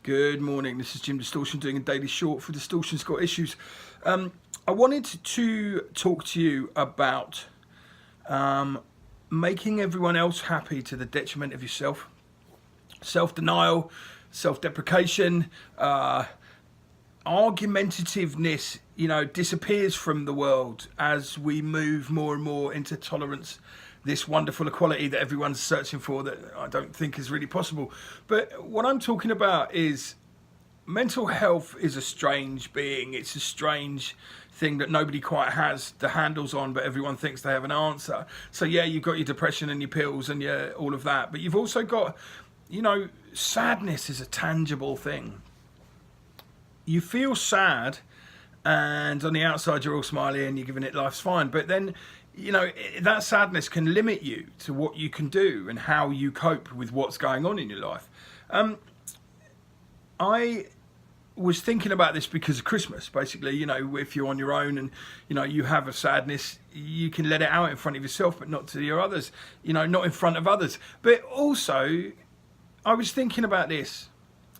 Good morning, this is Jim Distortion doing a daily short for Distortion's Got Issues. I wanted to talk to you about making everyone else happy to the detriment of yourself. Self-denial, self-deprecation, argumentativeness, disappears from the world as we move more and more into tolerance. This wonderful equality that everyone's searching for that I don't think is really possible. But what I'm talking about is mental health is a strange being. It's a strange thing that nobody quite has the handles on, but everyone thinks they have an answer. So yeah, you've got your depression and your pills and all of that. But you've also got, sadness is a tangible thing. You feel sad and on the outside you're all smiley and you're giving it life's fine. But then that sadness can limit you to what you can do and how you cope with what's going on in your life. I was thinking about this because of Christmas. Basically, if you're on your own and, you have a sadness, you can let it out in front of yourself, but not to your others, not in front of others. But also, I was thinking about this.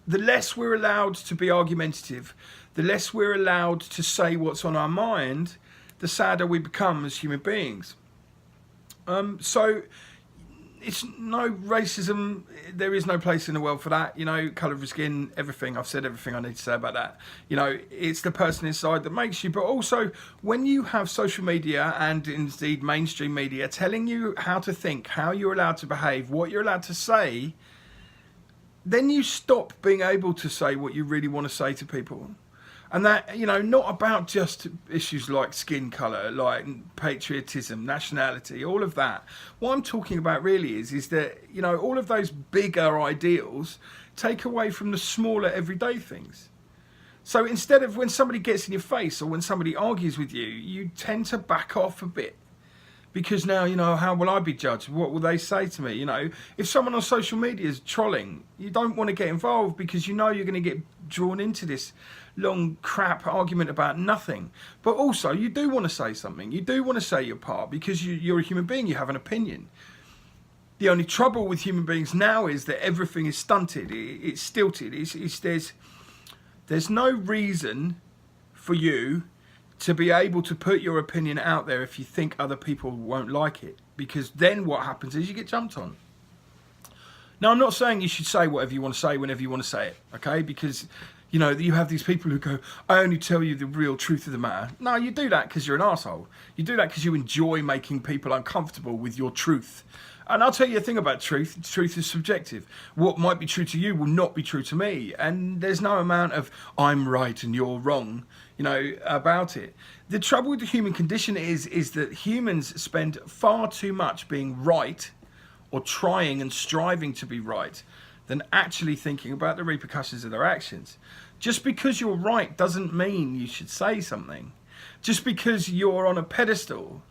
The less we're allowed to be argumentative, the less we're allowed to say what's on our mind, the sadder we become as human beings. So it's no racism. There is no place in the world for that. Colour of your skin, everything. I've said everything I need to say about that. It's the person inside that makes you. But also, when you have social media and indeed mainstream media telling you how to think, how you're allowed to behave, what you're allowed to say, then you stop being able to say what you really want to say to people. And that, not about just issues like skin colour, like patriotism, nationality, all of that. What I'm talking about really is that, all of those bigger ideals take away from the smaller everyday things. So instead of when somebody gets in your face or when somebody argues with you, you tend to back off a bit. Because now, how will I be judged? What will they say to me? If someone on social media is trolling, you don't want to get involved because you're going to get drawn into this long crap argument about nothing. But also, you do want to say something. You do want to say your part because you're a human being. You have an opinion. The only trouble with human beings now is that everything is stunted. It's stilted. There's no reason for you to be able to put your opinion out there if you think other people won't like it, because then what happens is you get jumped on. Now, I'm not saying you should say whatever you want to say whenever you want to say it, okay? Because, you have these people who go, I only tell you the real truth of the matter. No, you do that because you're an arsehole. You do that because you enjoy making people uncomfortable with your truth. And I'll tell you a thing about truth. Truth is subjective. What might be true to you will not be true to me. And there's no amount of I'm right and you're wrong, about it. The trouble with the human condition is that humans spend far too much being right or trying and striving to be right than actually thinking about the repercussions of their actions. Just because you're right doesn't mean you should say something. Just because you're on a pedestal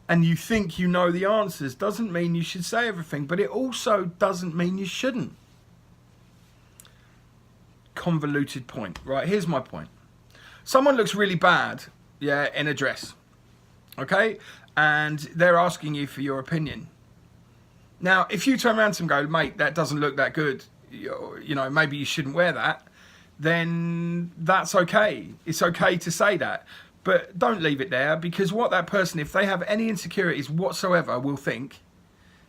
and you think you know the answers doesn't mean you should say everything, but it also doesn't mean you shouldn't. Convoluted point. Right, here's my point. Someone looks really bad, in a dress, okay? And they're asking you for your opinion. Now, if you turn around to them and go, mate, that doesn't look that good, maybe you shouldn't wear that, then that's okay. It's okay to say that. But don't leave it there, because what that person, if they have any insecurities whatsoever, will think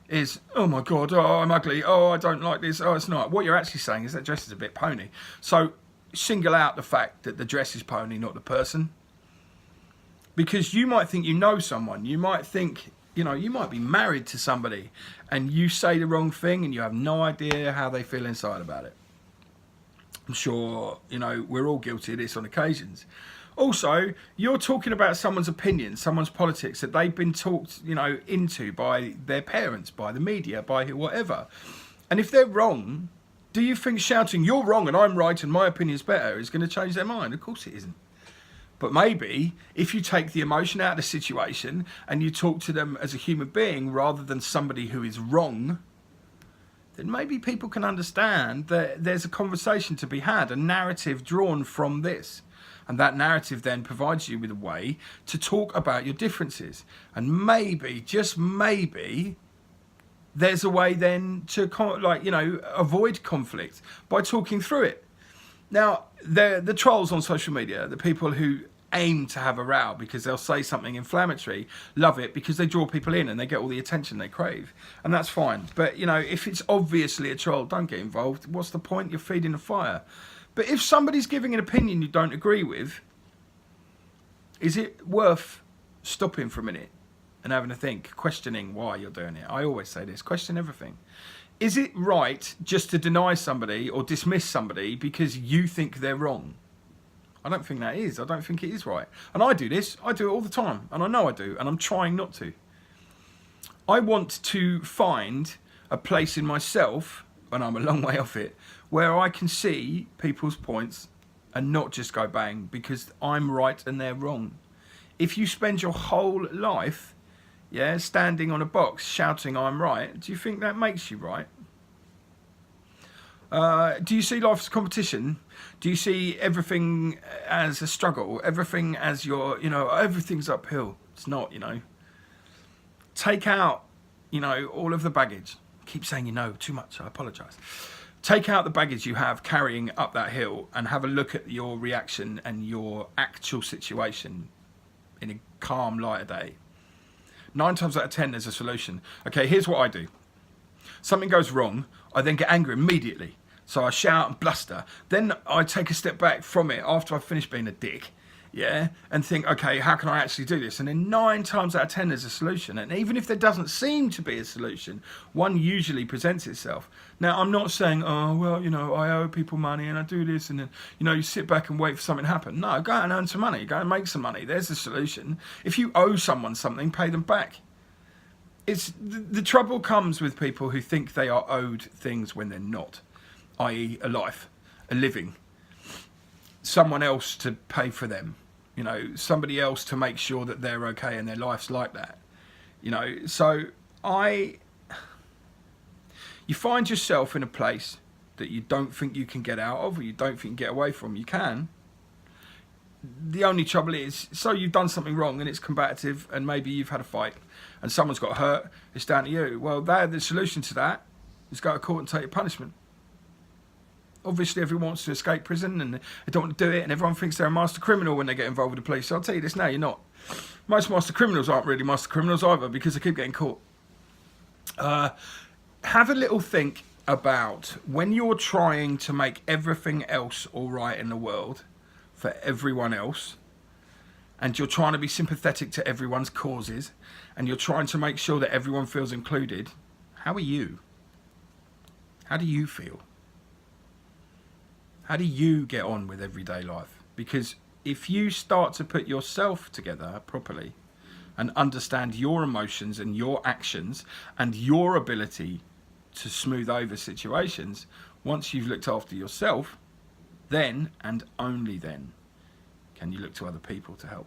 is, oh my God, oh, I'm ugly, oh, I don't like this, oh, it's not. What you're actually saying is that dress is a bit pony. So single out the fact that the dress is pony, not the person. Because you might think you know someone. You might think, you might be married to somebody and you say the wrong thing and you have no idea how they feel inside about it. I'm sure, we're all guilty of this on occasions. Also, you're talking about someone's opinion, someone's politics that they've been talked, into by their parents, by the media, by whatever. And if they're wrong, do you think shouting, you're wrong and I'm right and my opinion's better is going to change their mind? Of course it isn't. But maybe if you take the emotion out of the situation and you talk to them as a human being rather than somebody who is wrong, then maybe people can understand that there's a conversation to be had, a narrative drawn from this. And that narrative then provides you with a way to talk about your differences. And maybe, just maybe, there's a way then to avoid conflict by talking through it. Now, the trolls on social media, the people who aim to have a row because they'll say something inflammatory, love it because they draw people in and they get all the attention they crave. And that's fine. But, you know, if it's obviously a troll, don't get involved. What's the point? You're feeding the fire. But if somebody's giving an opinion you don't agree with, is it worth stopping for a minute and having a think, questioning why you're doing it? I always say this, question everything. Is it right just to deny somebody or dismiss somebody because you think they're wrong? I don't think that is. I don't think it is right. And I do this. I do it all the time. And I know I do. And I'm trying not to. I want to find a place in myself, and I'm a long way off it, where I can see people's points and not just go bang because I'm right and they're wrong. If you spend your whole life, standing on a box shouting I'm right, do you think that makes you right? Do you see life as competition? Do you see everything as a struggle? Everything as everything's uphill? It's not, Take out, all of the baggage. I keep saying, too much. I apologise. Take out the baggage you have carrying up that hill and have a look at your reaction and your actual situation in a calm light of day. 9 times out of 10, there's a solution. Okay, here's what I do. Something goes wrong, I then get angry immediately. So I shout and bluster. Then I take a step back from it after I've finished being a dick, and think, okay, how can I actually do this? And then 9 times out of 10, there's a solution. And even if there doesn't seem to be a solution, one usually presents itself. Now, I'm not saying, oh, well, I owe people money and I do this. And then, you sit back and wait for something to happen. No, go out and earn some money. Go and make some money. There's the solution. If you owe someone something, pay them back. It's the trouble comes with people who think they are owed things when they're not, i.e. a life, a living, someone else to pay for them, somebody else to make sure that they're okay and their life's like that, so you find yourself in a place that you don't think you can get out of or you don't think you can get away from. You can. The only trouble is, so you've done something wrong and it's combative and maybe you've had a fight and someone's got hurt, it's down to you. Well, the solution to that is go to court and take your punishment. Obviously, everyone wants to escape prison and they don't want to do it, and everyone thinks they're a master criminal when they get involved with the police. So I'll tell you this now, you're not. Most master criminals aren't really master criminals either because they keep getting caught. Have a little think about when you're trying to make everything else all right in the world for everyone else, and you're trying to be sympathetic to everyone's causes, and you're trying to make sure that everyone feels included. How are you? How do you feel? How do you get on with everyday life? Because if you start to put yourself together properly and understand your emotions and your actions and your ability to smooth over situations, once you've looked after yourself, then and only then can you look to other people to help.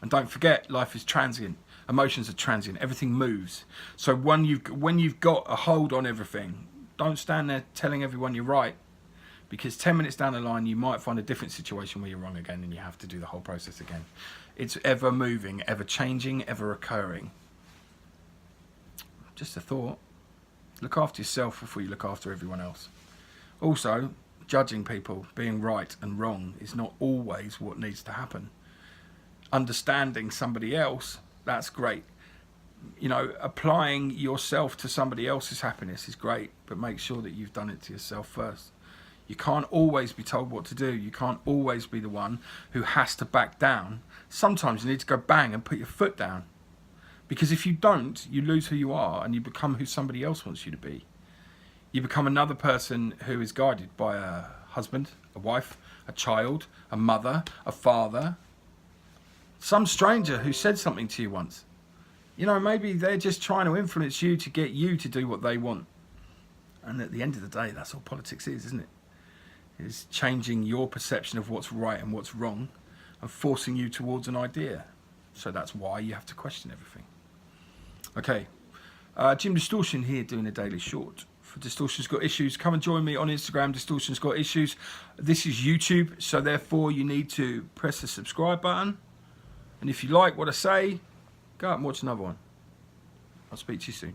And don't forget, life is transient. Emotions are transient. Everything moves. So when you've got a hold on everything, don't stand there telling everyone you're right. Because 10 minutes down the line, you might find a different situation where you're wrong again and you have to do the whole process again. It's ever moving, ever changing, ever occurring. Just a thought. Look after yourself before you look after everyone else. Also, judging people, being right and wrong is not always what needs to happen. Understanding somebody else, that's great. Applying yourself to somebody else's happiness is great, but make sure that you've done it to yourself first. You can't always be told what to do. You can't always be the one who has to back down. Sometimes you need to go bang and put your foot down. Because if you don't, you lose who you are and you become who somebody else wants you to be. You become another person who is guided by a husband, a wife, a child, a mother, a father, some stranger who said something to you once. Maybe they're just trying to influence you to get you to do what they want. And at the end of the day, that's all politics is, isn't it? Is changing your perception of what's right and what's wrong and forcing you towards an idea. So that's why you have to question everything. Okay, Jim Distortion here doing a daily short for Distortion's Got Issues. Come and join me on Instagram, Distortion's Got Issues. This is YouTube, so therefore you need to press the subscribe button. And if you like what I say, go out and watch another one. I'll speak to you soon.